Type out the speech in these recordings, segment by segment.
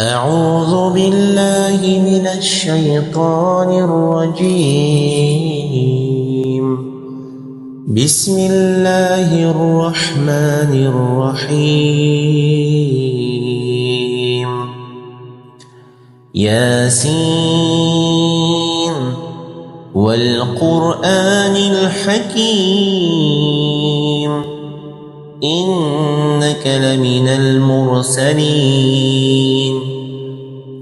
أعوذ بالله من الشيطان الرجيم. بسم الله الرحمن الرحيم. ياسين والقرآن الحكيم إنك لمن المرسلين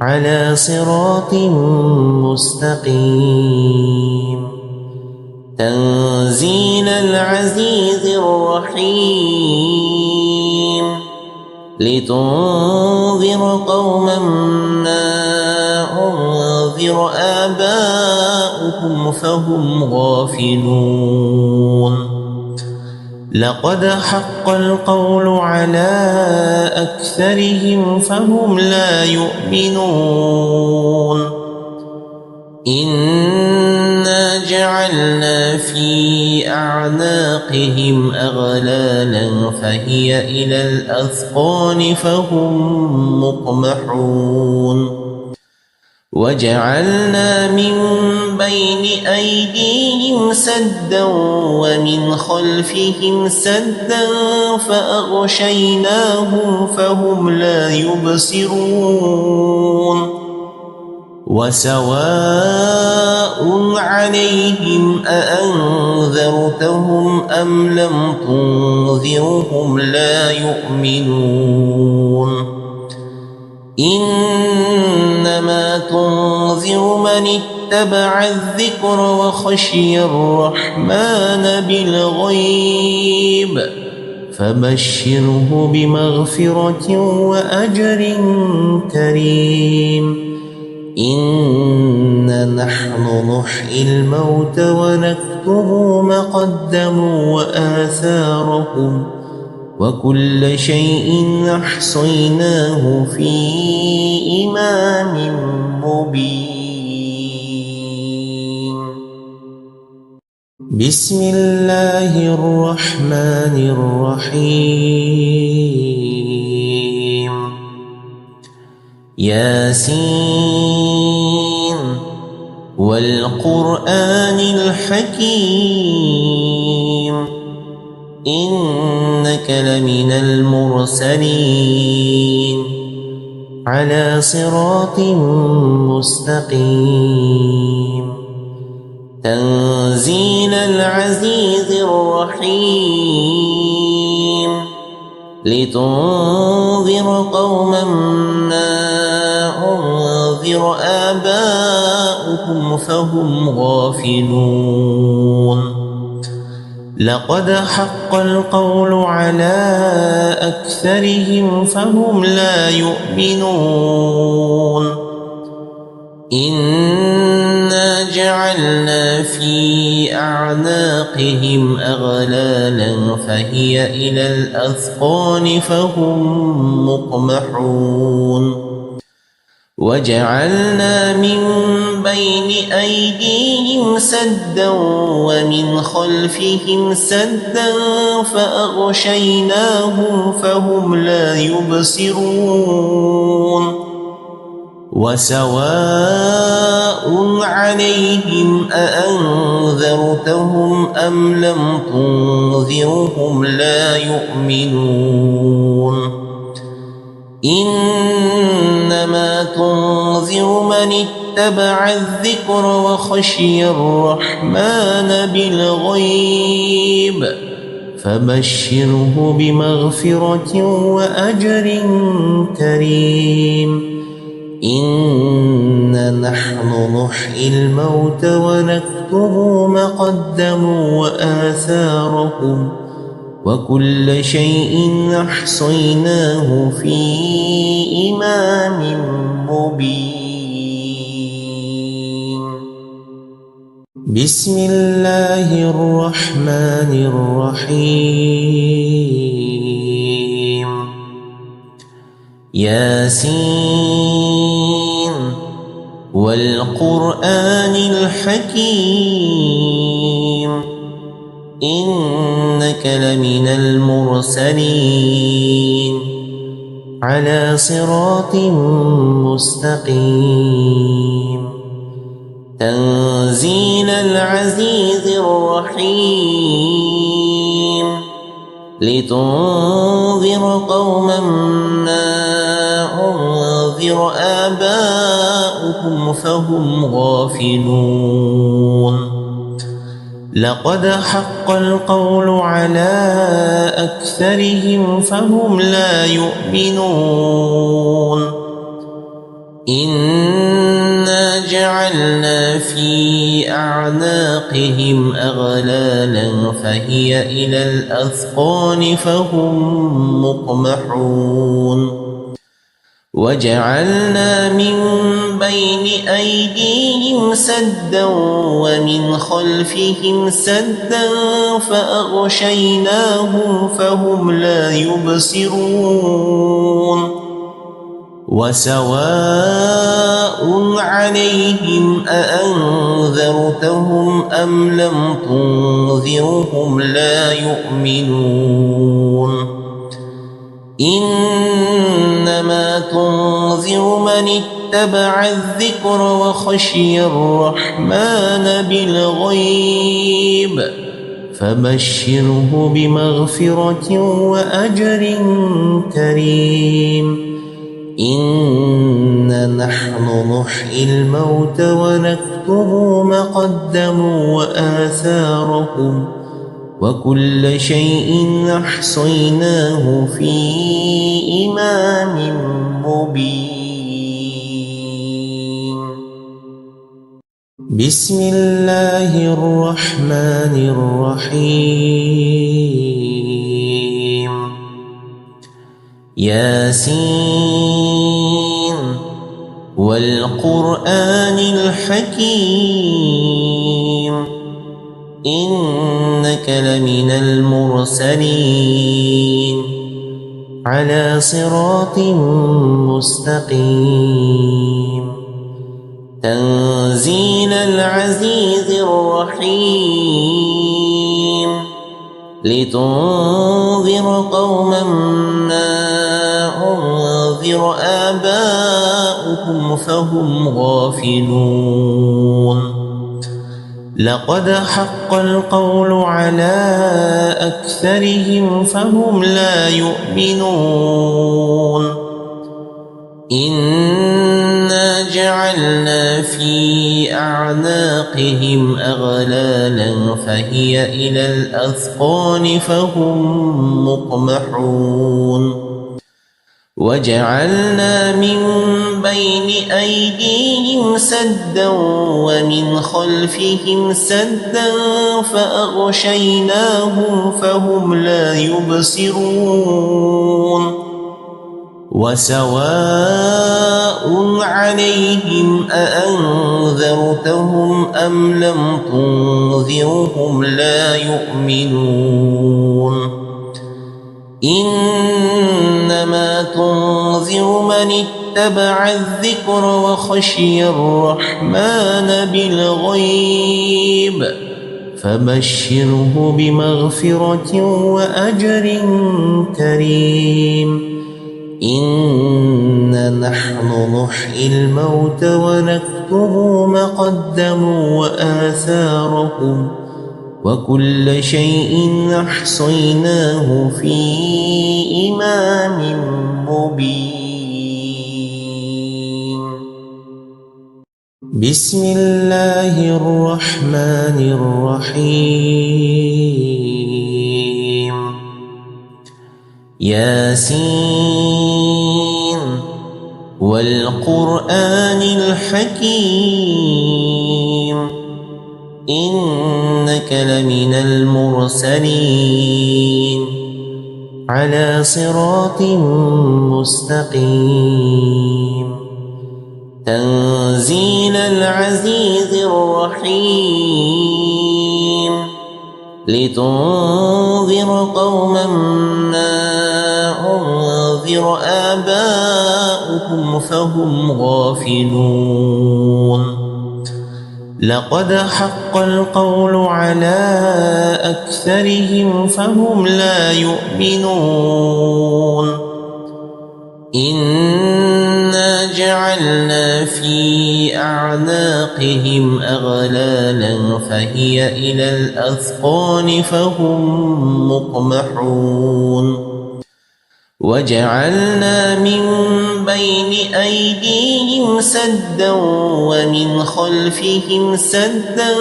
على صراط مستقيم تنزيل العزيز الرحيم لتنذر قوما ما أنذر آباؤهم فهم غافلون. لقد حق القول على أكثرهم فهم لا يؤمنون. إنا جعلنا في أعناقهم أغلالا فهي إلى الأذقان فهم مقمحون. وجعلنا من بين أيديهم سدا ومن خلفهم سدا فأغشيناهم فهم لا يبصرون. وسواء عليهم أأنذرتهم أم لم تنذرهم لا يؤمنون. إنما تنذر من اتبع الذكر وخشي الرحمن بالغيب فبشره بمغفرة وأجر كريم. إنا نحن نحيي الموت ونكتب ما قدموا وآثارهم وكل شيء أحصيناه في إمام مبين. بسم الله الرحمن الرحيم. ياسين والقرآن الحكيم إنك لمن المرسلين على صراط مستقيم تنزيل العزيز الرحيم لتنذر قوما ما أنذر آباؤهم فهم غافلون. لقد حق القول على أكثرهم فهم لا يؤمنون. إنا جعلنا في أعناقهم أغلالا فهي إلى الأذقان فهم مقمحون. وجعلنا من بين أيديهم سدا ومن خلفهم سدا فأغشيناهم فهم لا يبصرون. وسواء عليهم أأنذرتهم أم لم تنذرهم لا يؤمنون. إنما تنذر من اتبع الذكر وخشي الرحمن بالغيب فبشره بمغفرة وأجر كريم. إنا نحن نحيي الموت ونكتب ما قدموا وآثارهم وكل شيء أحصيناه في إمام مبين. بسم الله الرحمن الرحيم. ياسين والقرآن الحكيم إنك لمن المرسلين على صراط مستقيم تنزيل العزيز الرحيم لتنذر قوما ما أنذر آباؤهم فهم غافلون لقد حق القول على أكثرهم فهم لا يؤمنون إنا جعلنا في أعناقهم أغلالا فهي إلى الأذقان فهم مقمحون وجعلنا من بين أيديهم سدا ومن خلفهم سدا فأغشيناهم فهم لا يبصرون وسواء عليهم أأنذرتهم أم لم تنذرهم لا يؤمنون إنما تنذر من اتبع الذكر وخشي الرحمن بالغيب فبشره بمغفرة وأجر كريم إنا نحن نحيي الموتى ونكتب ما قدموا وآثارهم وكل شيء أحصيناه في إمام مبين بسم الله الرحمن الرحيم ياسين والقرآن الحكيم إنك لمن المرسلين على صراط مستقيم تنزيل العزيز الرحيم لتنذر قوما ما أنذر آباؤهم فهم غافلون لقد حق القول على أكثرهم فهم لا يؤمنون إنا جعلنا في أعناقهم أغلالا فهي إلى الأذقان فهم مقمحون وجعلنا من بين أيديهم سدا ومن خلفهم سدا فأغشيناهم فهم لا يبصرون وسواء عليهم أأنذرتهم أم لم تنذرهم لا يؤمنون إنما تنذر من اتبع الذكر وخشي الرحمن بالغيب فبشره بمغفرة وأجر كريم إنا نحن نحيي الموتى ونكتب ما قدموا وآثارهم وكل شيء أحصيناه في إمام مبين بسم الله الرحمن الرحيم ياسين والقرآن الحكيم إنك لمن المرسلين على صراط مستقيم تنزيل العزيز الرحيم لتنذر قوما ما أنذر آباؤهم فهم غافلون لقد حق القول على أكثرهم فهم لا يؤمنون إنا جعلنا في أعناقهم أغلالا فهي إلى الأذقان فهم مقمحون وجعلنا من بين أيديهم سدا ومن خلفهم سدا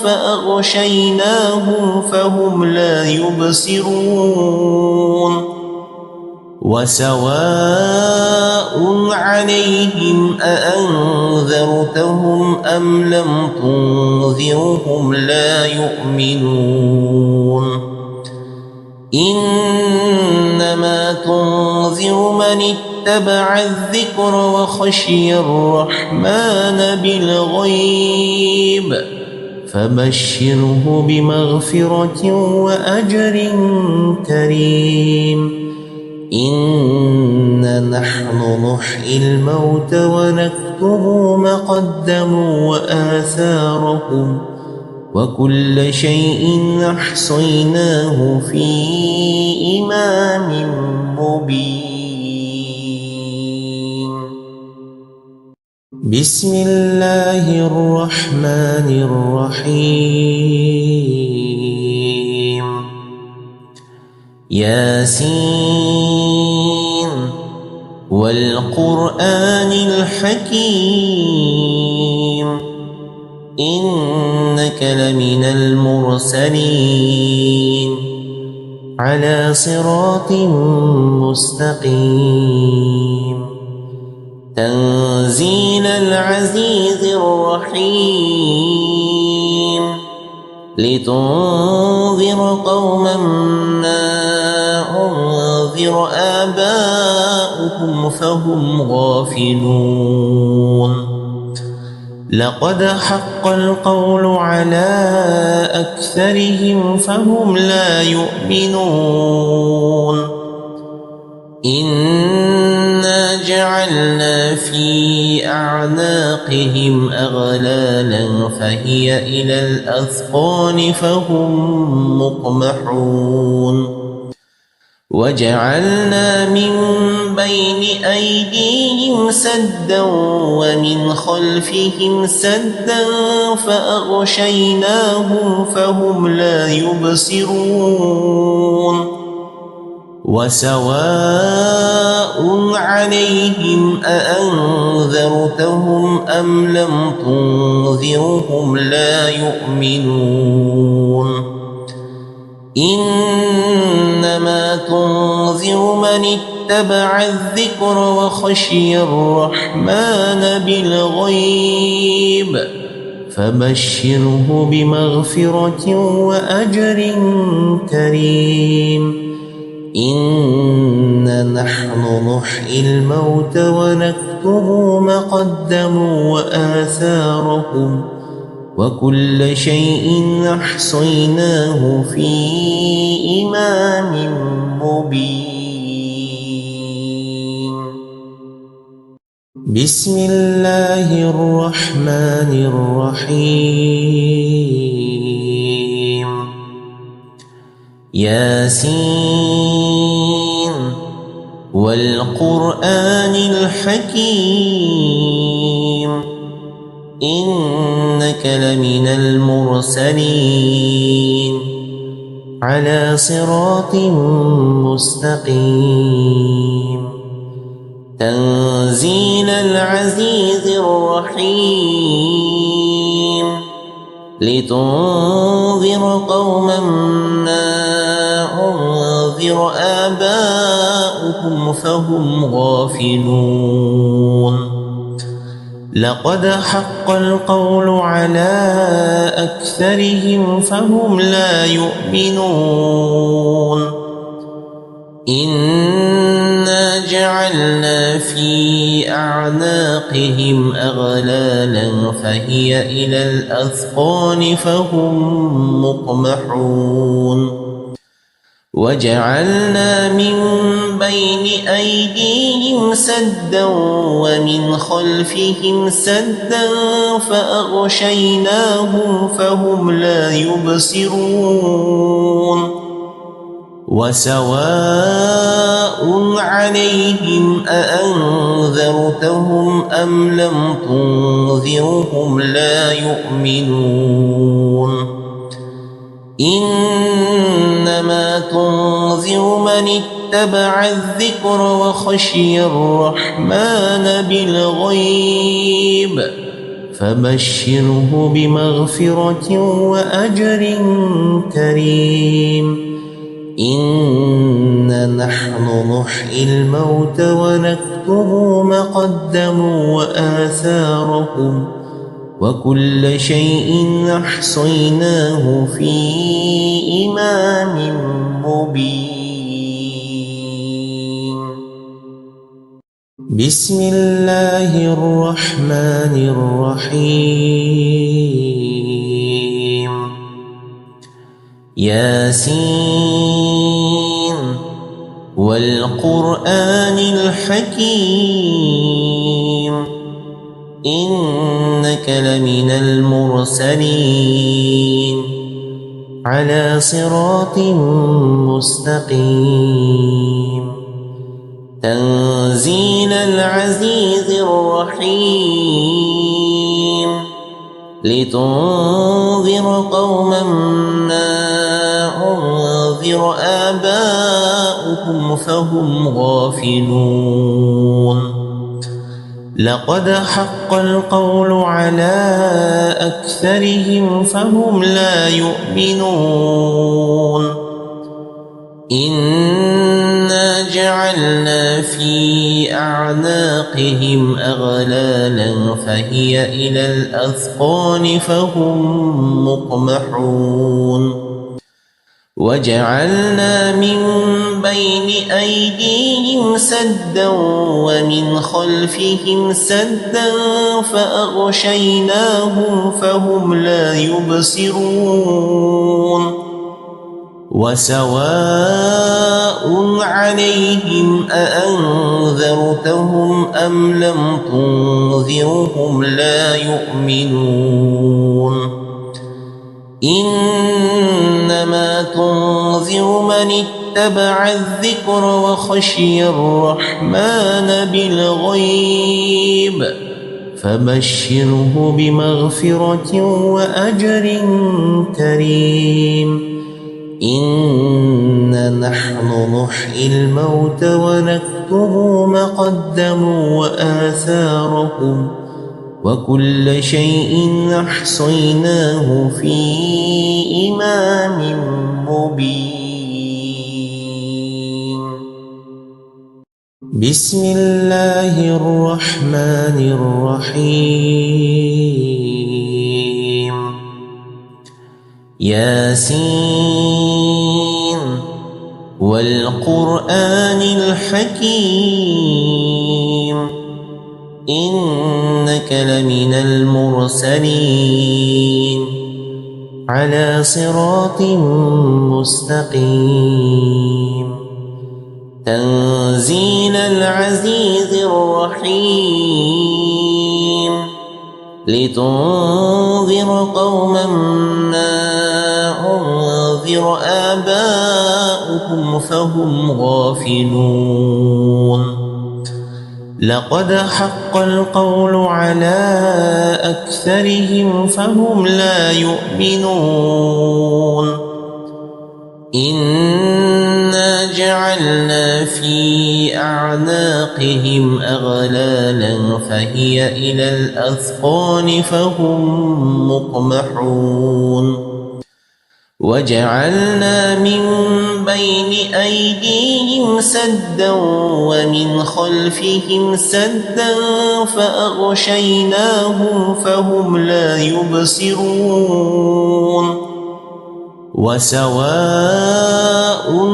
فأغشيناهم فهم لا يبصرون وسواء عليهم أأنذرتهم أم لم تنذرهم لا يؤمنون إنما تنذر من اتبع الذكر وخشي الرحمن بالغيب فبشره بمغفرة وأجر كريم إنا نحن نحيي الموت ونكتب ما قدموا وآثارهم وكل شيء أحصيناه في إمام مبين. بسم الله الرحمن الرحيم. ياسين والقرآن الحكيم إنك لمن المرسلين على صراط مستقيم تنزيل العزيز الرحيم لتنذر قوما ما أنذر آباؤهم فهم غافلون لقد حق القول على أكثرهم فهم لا يؤمنون إنا جعلنا في أعناقهم أغلالا فهي إلى الأذقان فهم مقمحون وجعلنا من بين أيديهم سدا ومن خلفهم سدا فأغشيناهم فهم لا يبصرون وسواء عليهم أأنذرتهم أم لم تنذرهم لا يؤمنون إنما تنذر من اتبع الذكر وخشي الرحمن بالغيب فبشره بمغفرة وأجر كريم إنا نحن نحيي الموت ونكتب ما قدموا وآثارهم وكل شيء أحصيناه في إمام مبين. بسم الله الرحمن الرحيم. ياسين والقرآن الحكيم إنك لمن المرسلين على صراط مستقيم تنزيل العزيز الرحيم لتنذر قوما ما أنذر آباؤهم فهم غافلون لقد حق القول على أكثرهم فهم لا يؤمنون إنا جعلنا في أعناقهم أغلالا فهي إلى الأذقان فهم مقمحون وجعلنا من بين أيديهم سدا ومن خلفهم سدا فأغشيناهم فهم لا يبصرون وسواء عليهم أأنذرتهم أم لم تنذرهم لا يؤمنون إنما تنذر من اتبع الذكر وخشي الرحمن بالغيب فبشره بمغفرة وأجر كريم إنا نحن نحيي الموتى ونكتب ما قدموا وآثارهم وكل شيء أحصيناه في إمام مبين. بسم الله الرحمن الرحيم. ياسين والقرآن الحكيم إنك لمن المرسلين على صراط مستقيم تنزيل العزيز الرحيم لتنذر قوما ما أنذر آباؤهم فهم غافلون لقد حق القول على أكثرهم فهم لا يؤمنون إنا جعلنا في أعناقهم أغلالا فهي إلى الأذقان فهم مقمحون وجعلنا من بين أيديهم سدا ومن خلفهم سدا فأغشيناهم فهم لا يبصرون وسواء عليهم أأنذرتهم أم لم تنذرهم لا يؤمنون إنما تنذر من اتبع الذكر وخشي الرحمن بالغيب فبشره بمغفرة وأجر كريم إنا نحن نحيي الموتى ونكتب ما قدموا وآثارهم وكل شيء أحصيناه في إمام مبين. بسم الله الرحمن الرحيم. ياسين والقرآن الحكيم إنك لمن المرسلين على صراط مستقيم تنزيل العزيز الرحيم لتنذر قوما ما أنذر آباؤهم فهم غافلون لقد حق القول على أكثرهم فهم لا يؤمنون إنا جعلنا في أعناقهم أغلالا فهي إلى الأذقان فهم مقمحون وجعلنا من بين أيديهم سدا ومن خلفهم سدا فأغشيناهم فهم لا يبصرون وسواء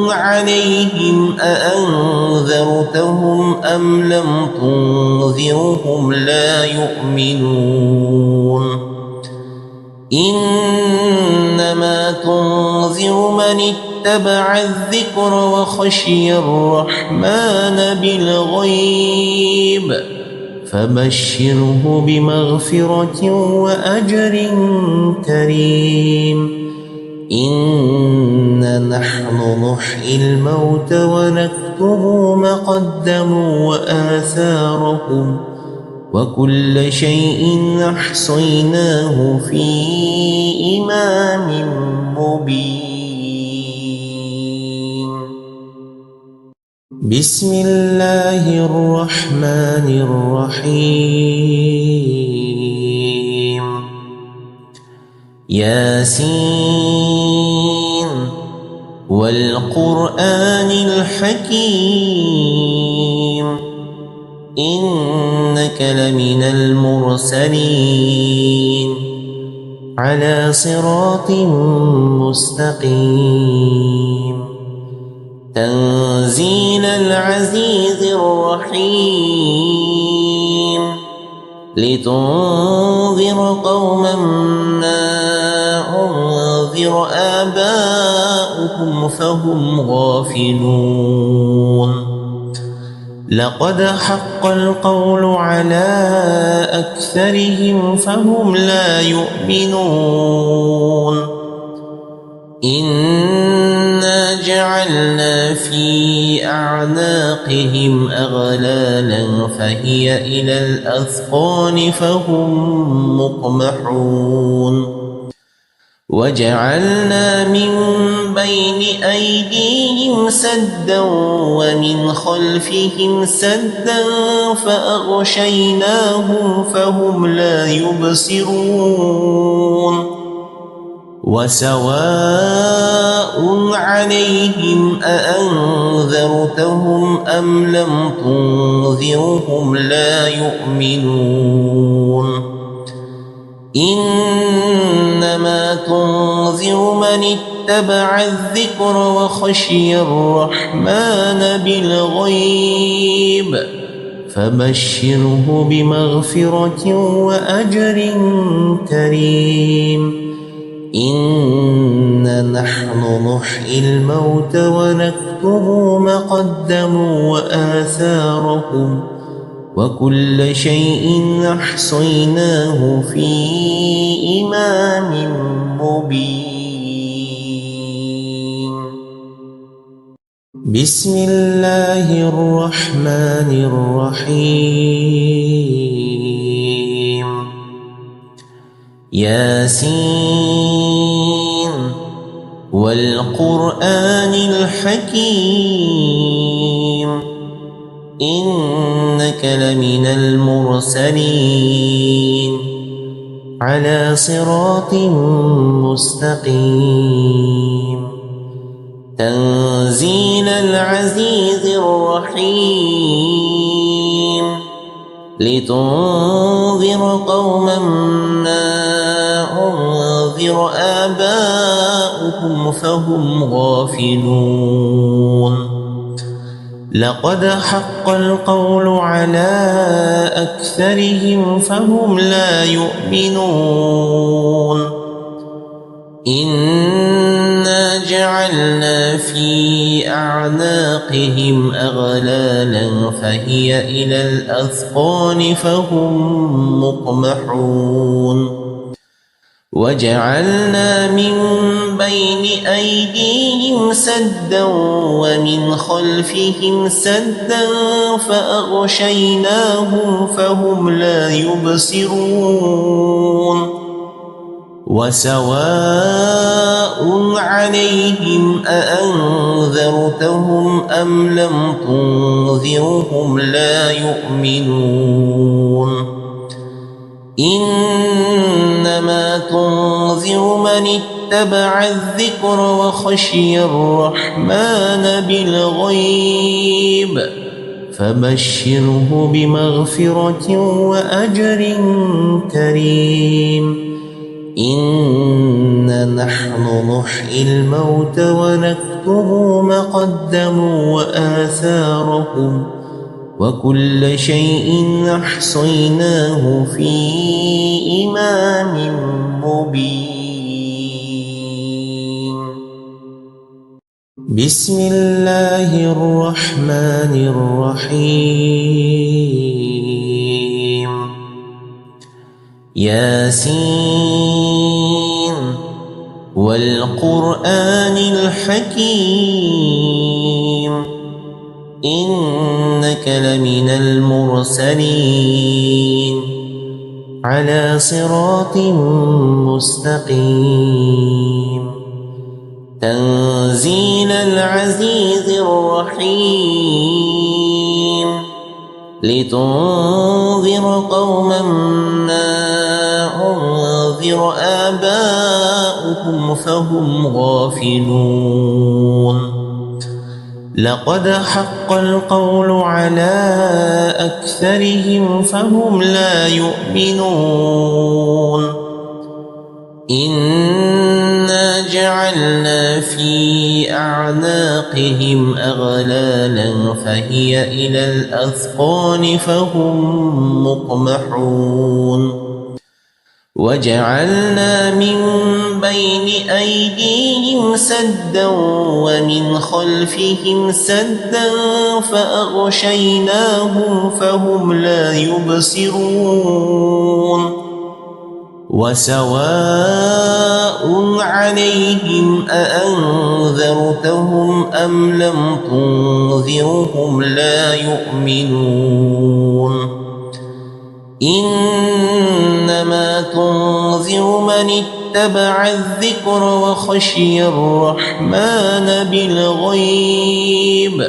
عليهم أأنذرتهم أم لم تنذرهم لا يؤمنون إنما تنذر من اتبع الذكر وخشي الرحمن بالغيب فبشره بمغفرة وأجر كريم إنا نحن نحيي الموتى ونكتب ما قدموا وآثارهم وكل شيء أحصيناه في إمام مبين. بسم الله الرحمن الرحيم. ياسين والقرآن الحكيم إنك لمن المرسلين على صراط مستقيم تنزيل العزيز الرحيم لتنذر قوما ما أنذر آباؤهم فهم غافلون. لقد حق القول على أكثرهم فهم لا يؤمنون. إنا جعلنا في أعناقهم أغلالا فهي إلى الأذقان فهم مقمحون. وجعلنا من بين أيديهم سدا ومن خلفهم سدا فأغشيناهم فهم لا يبصرون. وسواء عليهم أأنذرتهم أم لم تنذرهم لا يؤمنون. إنما تنذر من اتبع الذكر وخشي الرحمن بالغيب فبشره بمغفرة وأجر كريم. إنا نحن نحيي الموتى ونكتب ما قدموا وآثارهم وكل شيء أحصيناه في إمام مبين. بسم الله الرحمن الرحيم. ياسين والقرآن الحكيم إنك لمن المرسلين على صراط مستقيم تنزيل العزيز الرحيم لتنذر قوما ما أنذر آباؤهم فهم غافلون. لقد حق القول على أكثرهم فهم لا يؤمنون. إنا جعلنا في أعناقهم أغلالا فهي إلى الأذقان فهم مقمحون. وجعلنا من بين أيديهم سدا ومن خلفهم سدا فأغشيناهم فهم لا يبصرون. وسواء عليهم أأنذرتهم أم لم تنذرهم لا يؤمنون. إنما تنذر من اتبع الذكر وخشي الرحمن بالغيب فبشره بمغفرة وأجر كريم. إنا نحن نحيي الموتى ونكتب ما قدموا وآثارهم وكل شيء أحصيناه في إمام مبين. بسم الله الرحمن الرحيم. ياسين والقرآن الحكيم إنك لمن المرسلين على صراط مستقيم تنزيل العزيز الرحيم لتنذر قوما ما أنذر آباؤهم فهم غافلون لقد حق القول على أكثرهم فهم لا يؤمنون إنا جعلنا في أعناقهم أغلالا فهي إلى الأذقان فهم مقمحون وجعلنا من بين أيديهم سدا ومن خلفهم سدا فأغشيناهم فهم لا يبصرون وسواء عليهم أأنذرتهم أم لم تنذرهم لا يؤمنون إنما تنذر من اتبع الذكر وخشي الرحمن بالغيب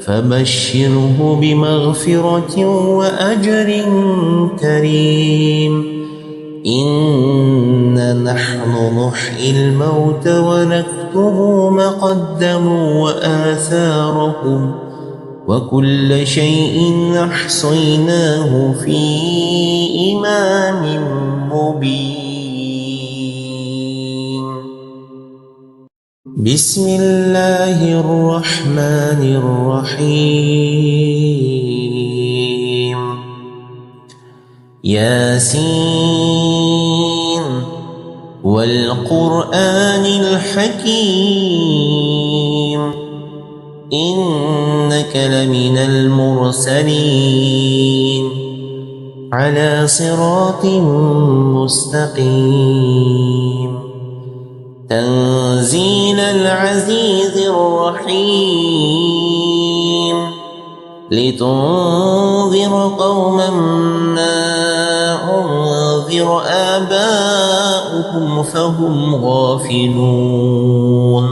فبشره بمغفرة وأجر كريم إنا نحن نحيي الموت ونكتب ما قدموا وآثارهم وكل شيء أحصيناه في إمام مبين بسم الله الرحمن الرحيم ياسين والقرآن الحكيم إنك لمن المرسلين على صراط مستقيم تنزيل العزيز الرحيم لتنذر قوما ما أنذر آباؤهم فهم غافلون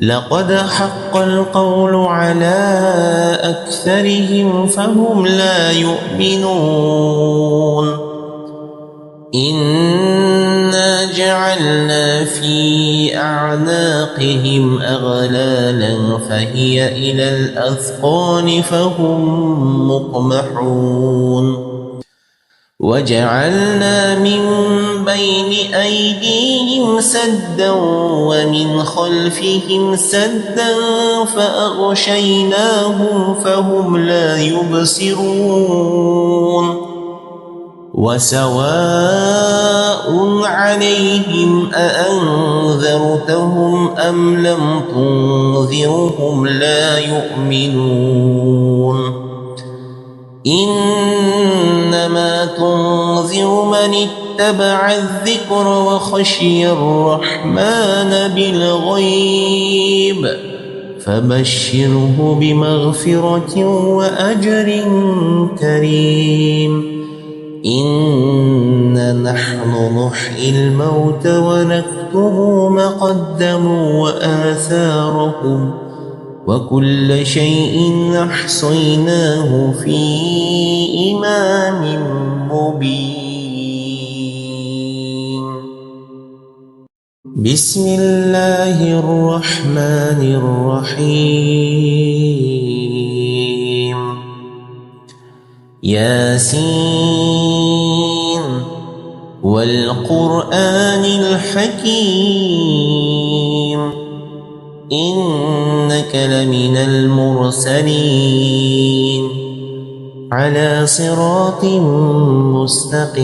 لقد حق القول على أكثرهم فهم لا يؤمنون إنا جعلنا في أعناقهم أغلالا فهي إلى الأذقان فهم مقمحون وجعلنا من بين أيديهم سدا ومن خلفهم سدا فأغشيناهم فهم لا يبصرون وسواء عليهم أأنذرتهم أم لم تنذرهم لا يؤمنون إنما تنذر من اتبع الذكر وخشي الرحمن بالغيب فبشره بمغفرة وأجر كريم إنا نحن نحيي الموت ونكتب ما قدموا وآثارهم وكل شيء أحصيناه في إمام مبين بسم الله الرحمن الرحيم ياسين والقرآن الحكيم إنك لمن المرسلين على صراط مستقيم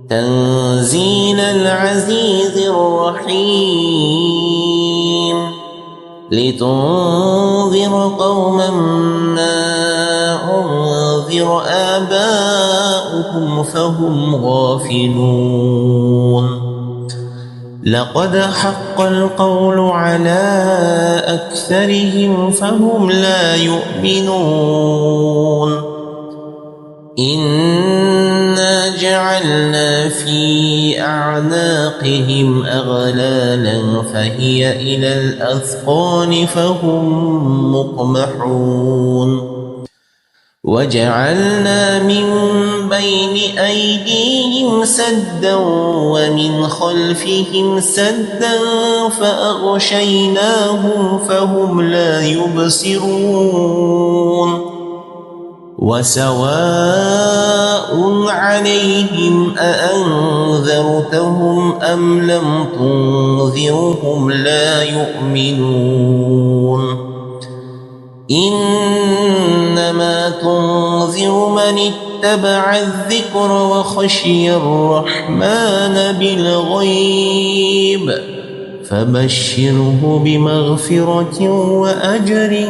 تنزيل العزيز الرحيم لتنذر قوما ما أنذر أنذر آباؤهم فهم غافلون لقد حق القول على أكثرهم فهم لا يؤمنون إنا جعلنا في أعناقهم أغلالا فهي إلى الأذقان فهم مقمحون وجعلنا من بين أيديهم سدا ومن خلفهم سدا فأغشيناهم فهم لا يبصرون وسواء عليهم أأنذرتهم أم لم تنذرهم لا يؤمنون إنما تنذر من اتبع الذكر وخشي الرحمن بالغيب فبشره بمغفرة وأجر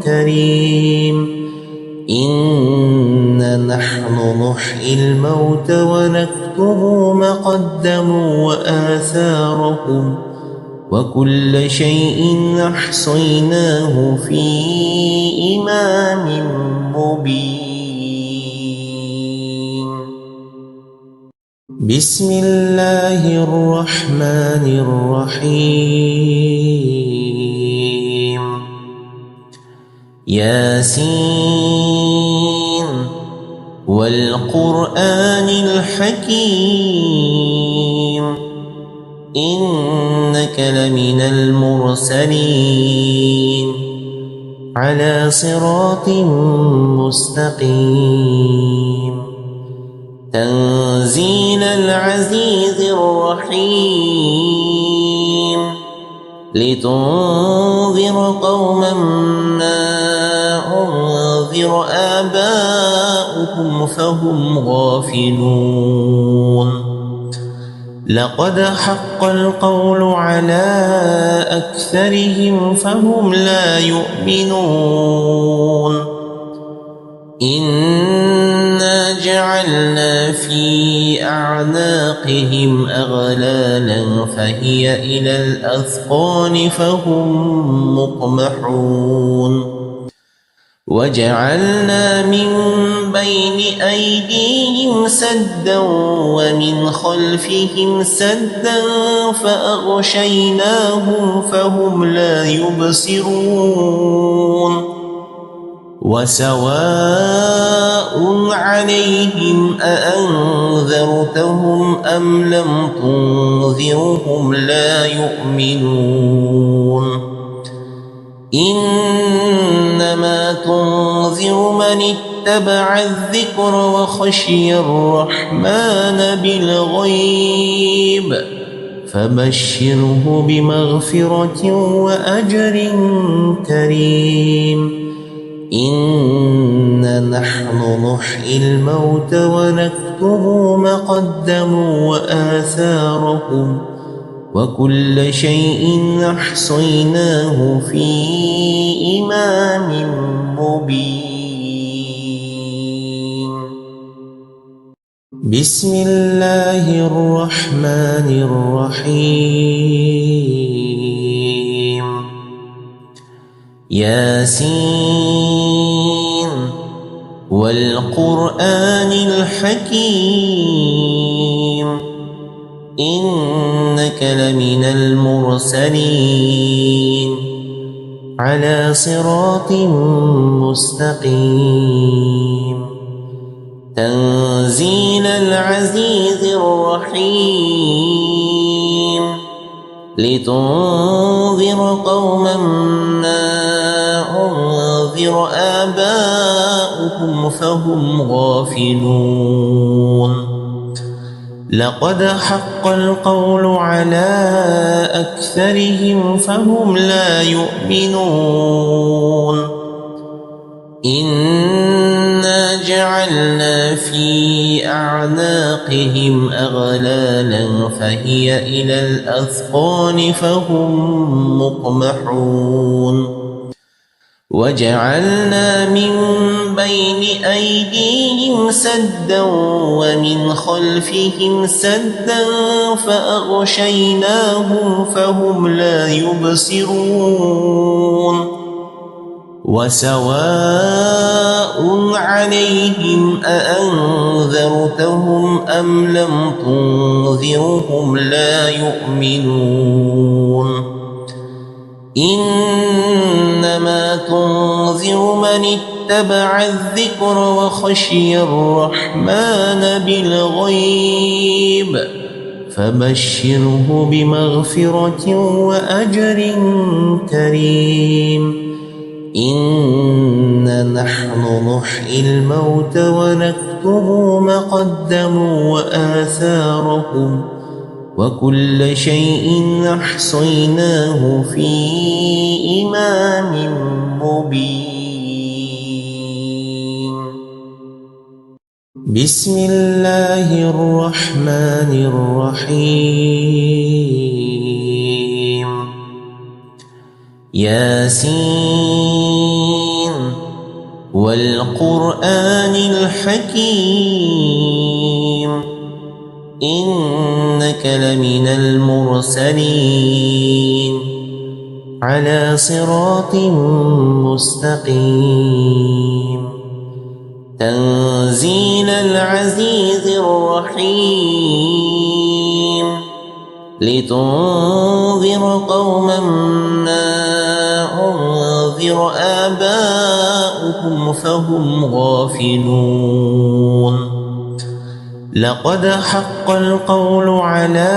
كريم إنا نحن نحيي الموت ونكتب ما قدموا وآثارهم وكل شيء أحصيناه في إمام مبين بسم الله الرحمن الرحيم ياسين والقرآن الحكيم إنك لمن المرسلين على صراط مستقيم تنزيل العزيز الرحيم لتنذر قوما ما أنذر آباؤهم فهم غافلون لقد حق القول على أكثرهم فهم لا يؤمنون إنا جعلنا في أعناقهم أغلالا فهي إلى الأذقان فهم مقمحون وجعلنا من بين أيديهم سدا ومن خلفهم سدا فأغشيناهم فهم لا يبصرون وسواء عليهم أأنذرتهم أم لم تنذرهم لا يؤمنون إنما تنذر من اتبع الذكر وخشي الرحمن بالغيب فبشره بمغفرة وأجر كريم إنا نحن نحيي الموت ونكتب ما قدموا وآثارهم وكل شيء أحصيناه في إمام مبين بسم الله الرحمن الرحيم ياسين والقرآن الحكيم إنك لمن المرسلين على صراط مستقيم تنزيل العزيز الرحيم لتنذر قوما ما أنذر آباؤهم فهم غافلون لقد حق القول على أكثرهم فهم لا يؤمنون إنا جعلنا في أعناقهم أغلالا فهي إلى الأذقان فهم مقمحون وجعلنا من بين أيديهم سدا ومن خلفهم سدا فأغشيناهم فهم لا يبصرون وسواء عليهم أأنذرتهم أم لم تنذرهم لا يؤمنون إنما تنذر من اتبع الذكر وخشي الرحمن بالغيب فبشره بمغفرة وأجر كريم إنا نحن نحيي الموت ونكتب ما قدموا وآثارهم وكل شيء أحصيناه في إمام مبين. بسم الله الرحمن الرحيم. ياسين والقرآن الحكيم إنك لمن المرسلين على صراط مستقيم تنزيل العزيز الرحيم لتنذر قوما ما أنذر آباؤهم فهم غافلون لقد حق القول على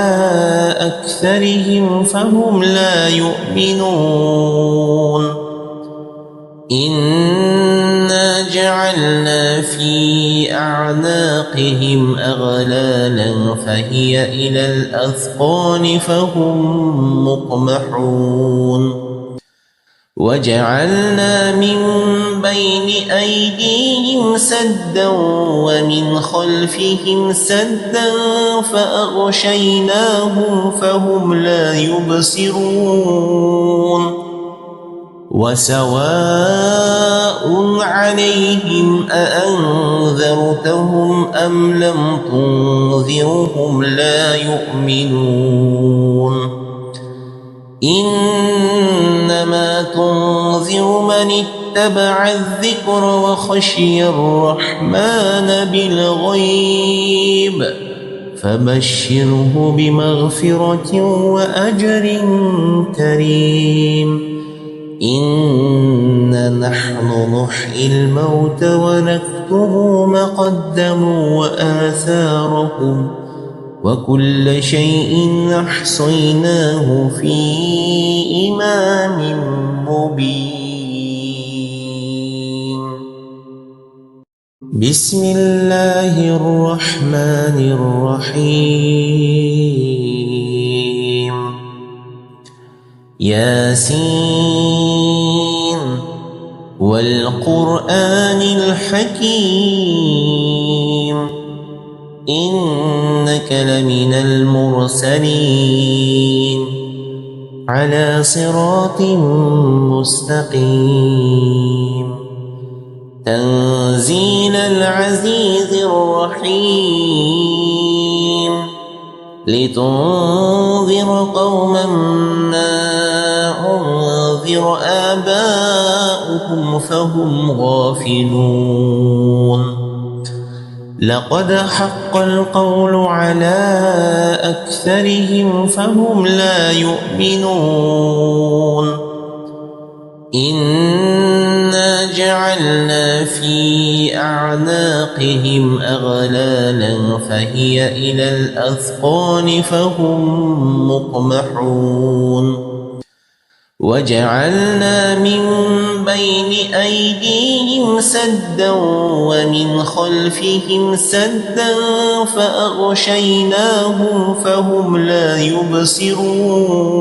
أكثرهم فهم لا يؤمنون إنا جعلنا في أعناقهم أغلالا فهي إلى الأذقان فهم مقمحون وجعلنا من بين أيديهم سدا ومن خلفهم سدا فأغشيناهم فهم لا يبصرون وسواء عليهم أأنذرتهم أم لم تنذرهم لا يؤمنون إنما تنذر من اتبع الذكر وخشي الرحمن بالغيب فبشره بمغفرة وأجر كريم إنا نحن نحيي الموت ونكتب ما قدموا وآثارهم وكل شيء أحصيناه في إمام مبين. بسم الله الرحمن الرحيم. ياسين والقرآن الحكيم إنك لمن المرسلين على صراط مستقيم تنزيل العزيز الرحيم لتنذر قوما ما أنذر آباؤهم فهم غافلون لقد حق القول على أكثرهم فهم لا يؤمنون إنا جعلنا في أعناقهم أغلالا فهي إلى الأذقان فهم مقمحون وجعلنا من بين أيديهم سدا ومن خلفهم سدا فأغشيناهم فهم لا يبصرون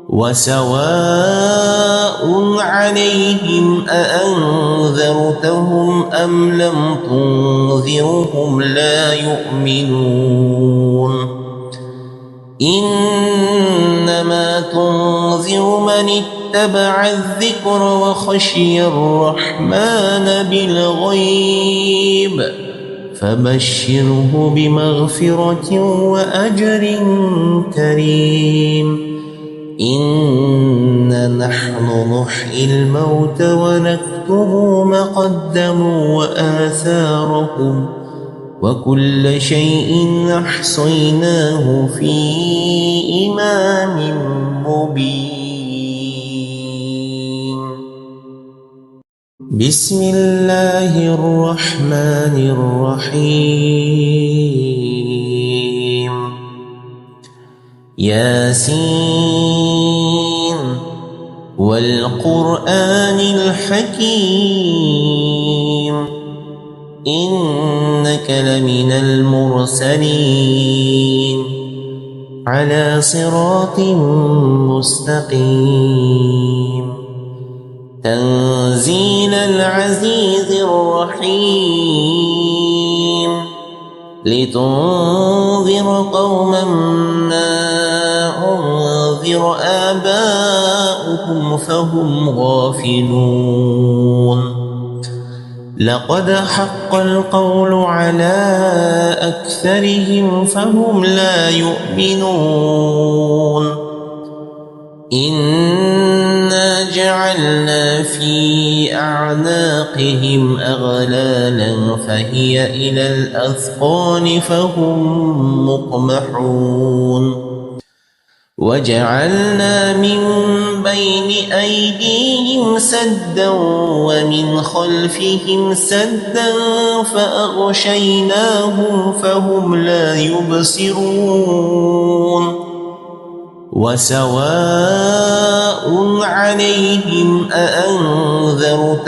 وسواء عليهم أأنذرتهم أم لم تنذرهم لا يؤمنون إنما تنذر من اتبع الذكر وخشي الرحمن بالغيب فبشره بمغفرة وأجر كريم إنا نحن نحيي الموت ونكتب ما قدموا وآثارهم وكل شيء أحصيناه في إمام مبين. بسم الله الرحمن الرحيم. ياسين والقرآن الحكيم إنك لمن المرسلين على صراط مستقيم تنزيل العزيز الرحيم لتنذر قوما ما أنذر آباؤهم فهم غافلون لقد حق القول على أكثرهم فهم لا يؤمنون إنا جعلنا في أعناقهم أغلالا فهي إلى الأذقان فهم مقمحون وجعلنا من بين أيديهم سدا ومن خلفهم سدا فأغشيناهم فهم لا يبصرون وسواء عليهم أأنذرتهم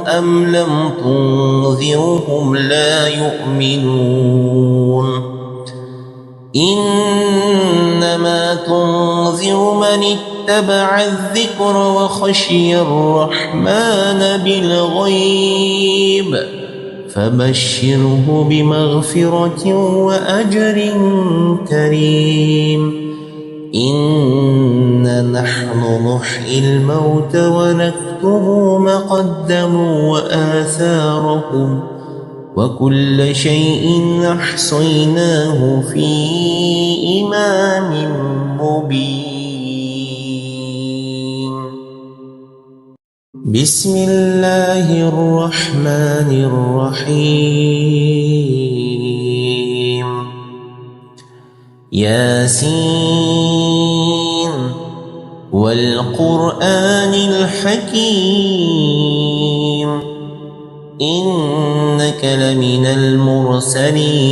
أم لم تنذرهم لا يؤمنون إنما تنذر من اتبع الذكر وخشي الرحمن بالغيب فبشره بمغفرة وأجر كريم إنا نحن نحيي الموت ونكتب ما قدموا وآثارهم وكل شيء أحصيناه في إمام مبين. بسم الله الرحمن الرحيم. ياسين والقرآن الحكيم إنك لمن المرسلين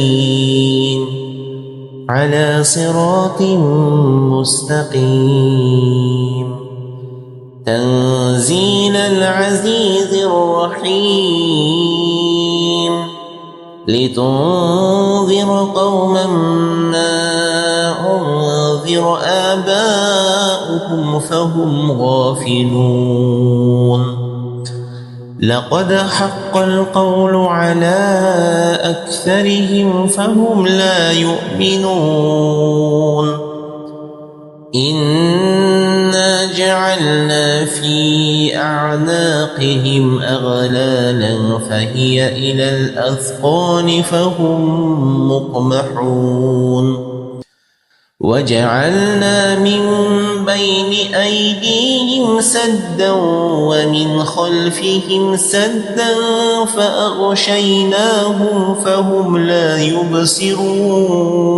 على صراط مستقيم تنزيل العزيز الرحيم لتنذر قوما ما أنذر آباؤهم فهم غافلون لقد حق القول على أكثرهم فهم لا يؤمنون إنا جعلنا في أعناقهم أغلالا فهي إلى الأذقان فهم مقمحون وجعلنا من بين أيديهم سدا ومن خلفهم سدا فأغشيناهم فهم لا يبصرون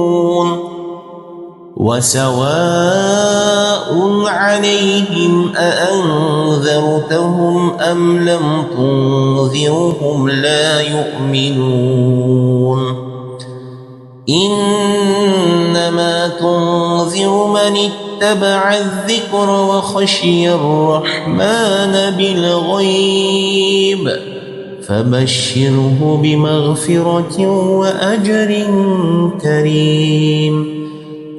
وسواء عليهم أأنذرتهم أم لم تنذرهم لا يؤمنون إنما تنذر من اتبع الذكر وخشي الرحمن بالغيب فبشره بمغفرة وأجر كريم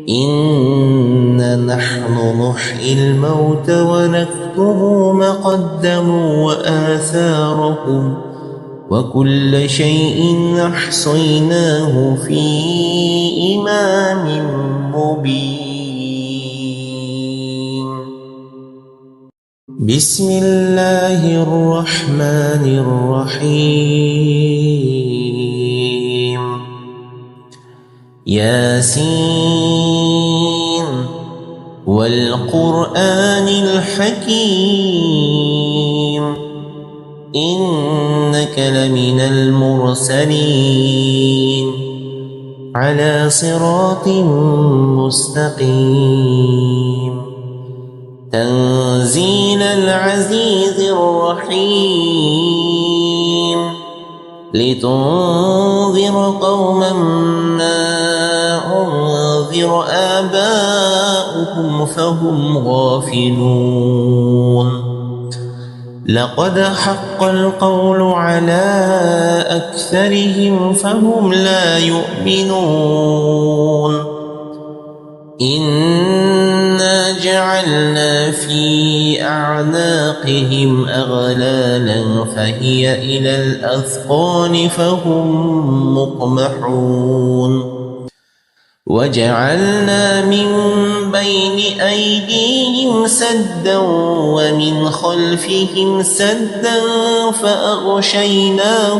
إنا نحن نحيي الموت ونكتب ما قدموا وآثارهم وكل شيء أحصيناه في إمام مبين. بسم الله الرحمن الرحيم ياسين والقرآن الحكيم إنك لمن المرسلين على صراط مستقيم تنزيل العزيز الرحيم لتنذر قوما ما أنذر آباؤهم فهم غافلون لقد حق القول على أكثرهم فهم لا يؤمنون إنا جعلنا في أعناقهم أغلالا فهي إلى الأذقان فهم مقمحون وجعلنا من بين أيديهم سدا ومن خلفهم سدا فأغشيناهم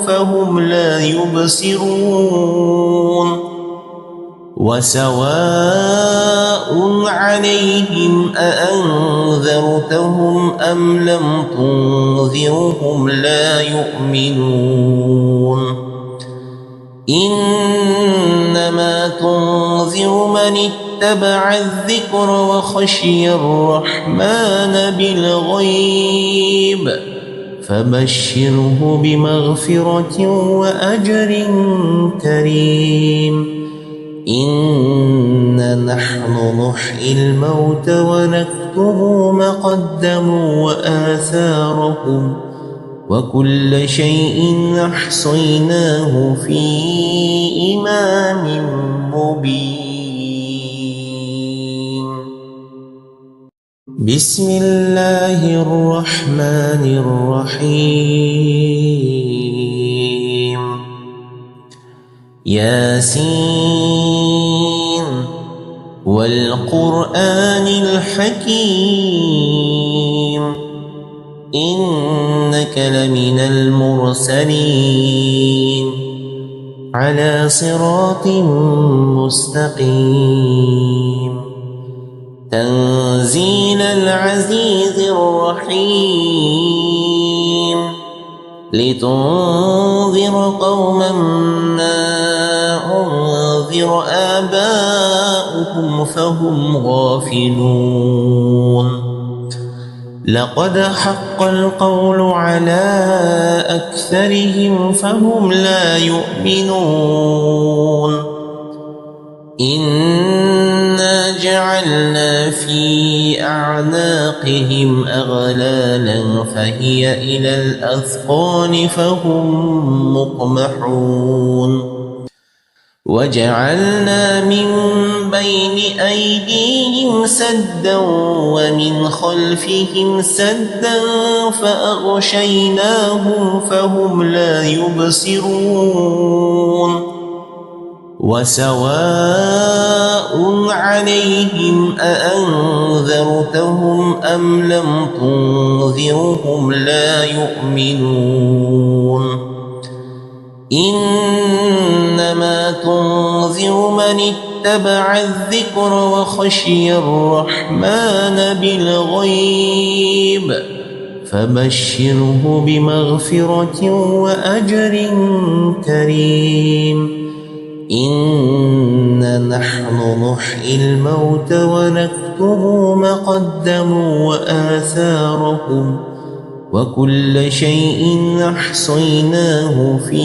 فهم لا يبصرون وسواء عليهم أأنذرتهم أم لم تنذرهم لا يؤمنون إنما تنذر من اتبع الذكر وخشي الرحمن بالغيب فبشره بمغفرة وأجر كريم إنا نحن نحيي الموت ونكتب ما قدموا وآثارهم وكل شيء أحصيناه في إمام مبين بسم الله الرحمن الرحيم ياسين والقرآن الحكيم إنك لمن المرسلين على صراط مستقيم تنزيل العزيز الرحيم لتنذر قوما ما أنذر آباؤهم فهم غافلون لقد حق القول على أكثرهم فهم لا يؤمنون إنا جعلنا في أعناقهم أغلالا فهي إلى الأذقان فهم مقمحون وجعلنا من بين أيديهم سدا ومن خلفهم سدا فأغشيناهم فهم لا يبصرون وسواء عليهم أأنذرتهم أم لم تنذرهم لا يؤمنون إنما تنذر من اتبع الذكر وخشي الرحمن بالغيب فبشره بمغفرة وأجر كريم إنا نحن نحيي الموت ونكتب ما قدموا وآثارهم وكل شيء أحصيناه في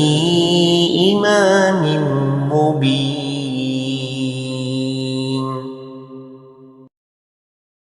إمام مبين